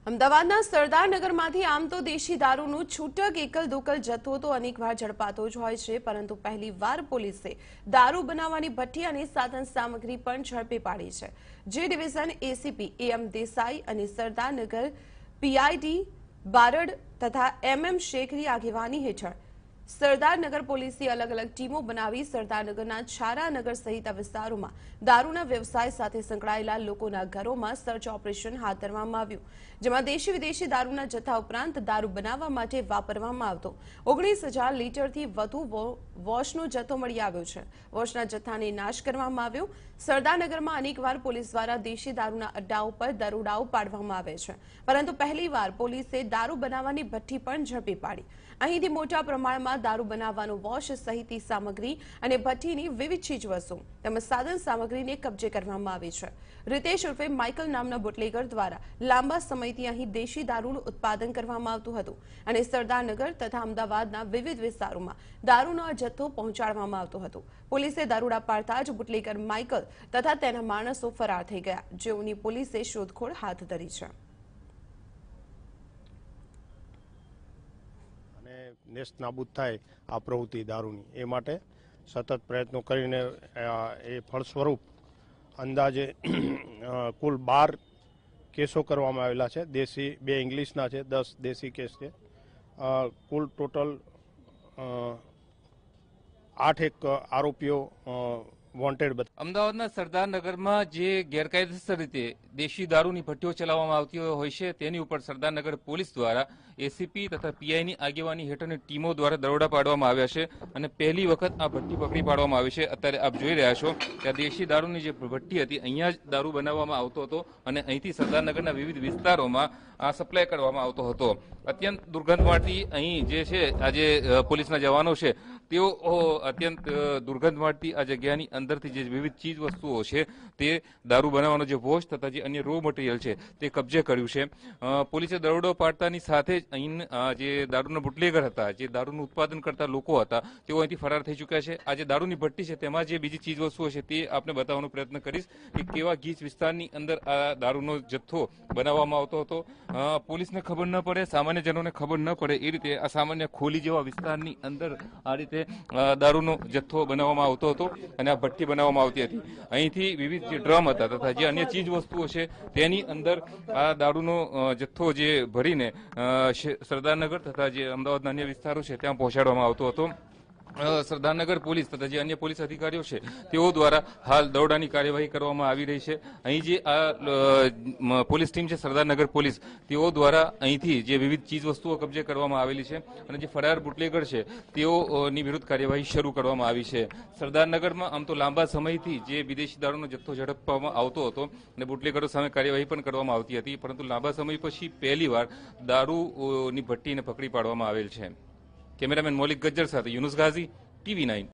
અમદાવાદના સરદારનગરમાંથી આમ તો દેશી દારૂનું છૂટક એકલ દોકલ જથ્થો તો અનેકવાર ઝડપાતો જ હોય છે, પરંતુ પહેલીવાર પોલીસે દારૂ બનાવવાની ભઠ્ઠી અને સાધન સામગ્રી પણ ઝડપી પાડી છે। જે ડિવિઝન એસીપી એમ દેસાઈ અને સરદારનગર પીઆઈડી બારડ તથા એમએમ શેખની આગેવાની હેઠળ સરદારનગર પોલીસે અલગ અલગ ટીમો બનાવી સરદારનગરના છારાનગર સહિત વિસ્તારોમાં દારૂના વ્યવસાય સાથે સંકળાયેલા લોકોના ઘરોમાં સર્ચ ઓપરેશન હાથ ધરવામાં આવ્યું, જેમાં દેશી વિદેશી દારૂના જથ્થા ઉપરાંત દારૂ બનાવવા માટે વાપરવામાં આવતો 19,000 લીટરથી વધુ વોશનો જથ્થો મળી આવ્યો છે। વોશના જથ્થાને નાશ કરવામાં આવ્યો। સરદારનગરમાં અનેકવાર પોલીસ દ્વારા દેશી દારૂના અડ્ડાઓ પર દરોડાઓ પાડવામાં આવે છે, પરંતુ પહેલીવાર પોલીસે દારૂ બનાવવાની ભઠ્ઠી પણ ઝડપી પાડી। અહીંથી મોટા પ્રમાણમાં દારૂ બનાવવાનો વોશ સહિતની સામગ્રી અને ભઠ્ઠીની વિવિધ ચીજવસ્તુઓ તેમજ સાધન સામગ્રીને કબજે કરવામાં આવી છે। રીતેશ ઉર્ફે માઇકલ નામના બુટલેગર દ્વારા લાંબા સમયથી અહીં દેશી દારૂનું ઉત્પાદન કરવામાં આવતું હતું અને સરદારનગર તથા અમદાવાદના વિવિધ વિસ્તારોમાં દારૂનો જથ્થો પહોંચાડવામાં આવતો હતો। પોલીસે દારૂડા પાડતા જ બુટલેગર માઇકલ તથા તેના માણસો ફરાર થઈ ગયા, જેઓની પોલીસે શોધખોળ હાથ ધરી છે। નેસ્ત નાબૂદ થાય આ પ્રવૃત્તિ દારૂની, એ માટે સતત પ્રયત્નો કરીને એ ફળ સ્વરૂપ અંદાજે કુલ 12 કેસો કરવામાં આવેલા છે। દેશી 2 ઇંગ્લિશના છે, 10 દેશી કેસ છે। કુલ ટોટલ 8 આરોપીઓ વોન્ટેડ। અમદાવાદના સરદારનગરમાં જે ગેરકાયદેસર રીતે દેશી દારૂની ભઠ્ઠીઓ ચલાવવામાં આવતી હોય છે, તેની ઉપર સરદારનગર પોલીસ દ્વારા એસીપી તથા પીઆઈની આગેવાની હેઠળની ટીમો દ્વારા દરોડા પાડવામાં આવ્યા છે અને પહેલી વખત આ ભઠ્ઠી પકડી પાડવામાં આવી છે। અત્યારે આપ જોઈ રહ્યા છો કે આ દેશી દારૂની જે ભઠ્ઠી હતી, અહીંયા જ દારૂ બનાવવામાં આવતો હતો અને અહીંથી સરદારનગરના વિવિધ વિસ્તારોમાં આ સપ્લાય કરવામાં આવતો હતો। અત્યંત દુર્ગંધવાળી અહીં જે છે, આજે પોલીસના જવાનો છે તેઓ અત્યંત દુર્ગંધવાળી આ જગ્યાની અંદરથી જે વિવિધ ચીજ વસ્તુઓ છે તે દારૂ બનાવવાનો જે વોશ તથા જે અન્ય રો મટીરિયલ છે તે કબજે કર્યું છે। પોલીસે દરોડો પાડતાની સાથે જ અહીં જે દારૂના બુટલેગર હતા, જે દારૂનું ઉત્પાદન કરતા લોકો હતા, તેઓ અહીંથી ફરાર થઈ ચૂક્યા છે। આ જે દારૂની ભઠ્ઠી છે તેમાં જે બીજી ચીજ વસ્તુઓ છે તે આપને બતાવવાનો પ્રયત્ન કરીશ કે કેવા ગીચ વિસ્તારની અંદર આ દારૂનો જથ્થો બનાવવામાં આવતો હતો। પોલીસને ખબર ન પડે, સામાન્ય જનોને ખબર ન પડે એ રીતે આ સામાન્ય ખોલી જેવા વિસ્તારની અંદર આ રીતે દારૂનો જથ્થો બનાવવામાં આવતો હતો અને આ ભઠ્ઠી બનાવવામાં આવતી હતી। અહીંથી વિવિધ જે ડ્રમ હતા તથા જે અન્ય ચીજ વસ્તુઓ છે તેની અંદર આ દારૂનો જથ્થો જે ભરીને સરદારનગર તથા જે અમદાવાદના અન્ય વિસ્તારો છે ત્યાં પહોંચાડવામાં આવતો હતો। સરદારનગર પોલીસ તથા જે અન્ય પોલીસ અધિકારીઓ છે તેઓ દ્વારા હાલ દરોડાની કાર્યવાહી કરવામાં આવી રહી છે। અહીં જે આ પોલીસ ટીમ છે સરદારનગર પોલીસ, તેઓ દ્વારા અહીંથી જે વિવિધ ચીજ વસ્તુઓ કબજે કરવામાં આવેલી છે અને જે ફરાર બુટલેગર છે તેઓની વિરુદ્ધ કાર્યવાહી શરૂ કરવામાં આવી છે। સરદારનગરમાં આમ તો લાંબા સમયથી જે વિદેશી દારૂનો જથ્થો ઝડપવામાં આવતો હતો અને બુટલેગરો સામે કાર્યવાહી પણ કરવામાં આવતી હતી, પરંતુ લાંબા સમય પછી પહેલીવાર દારૂની ભઠ્ઠીને પકડી પાડવામાં આવેલ છે। કેમેરામેન મૌલિક ગજ્જર સાથે યુનુસ ગાઝી, TV9।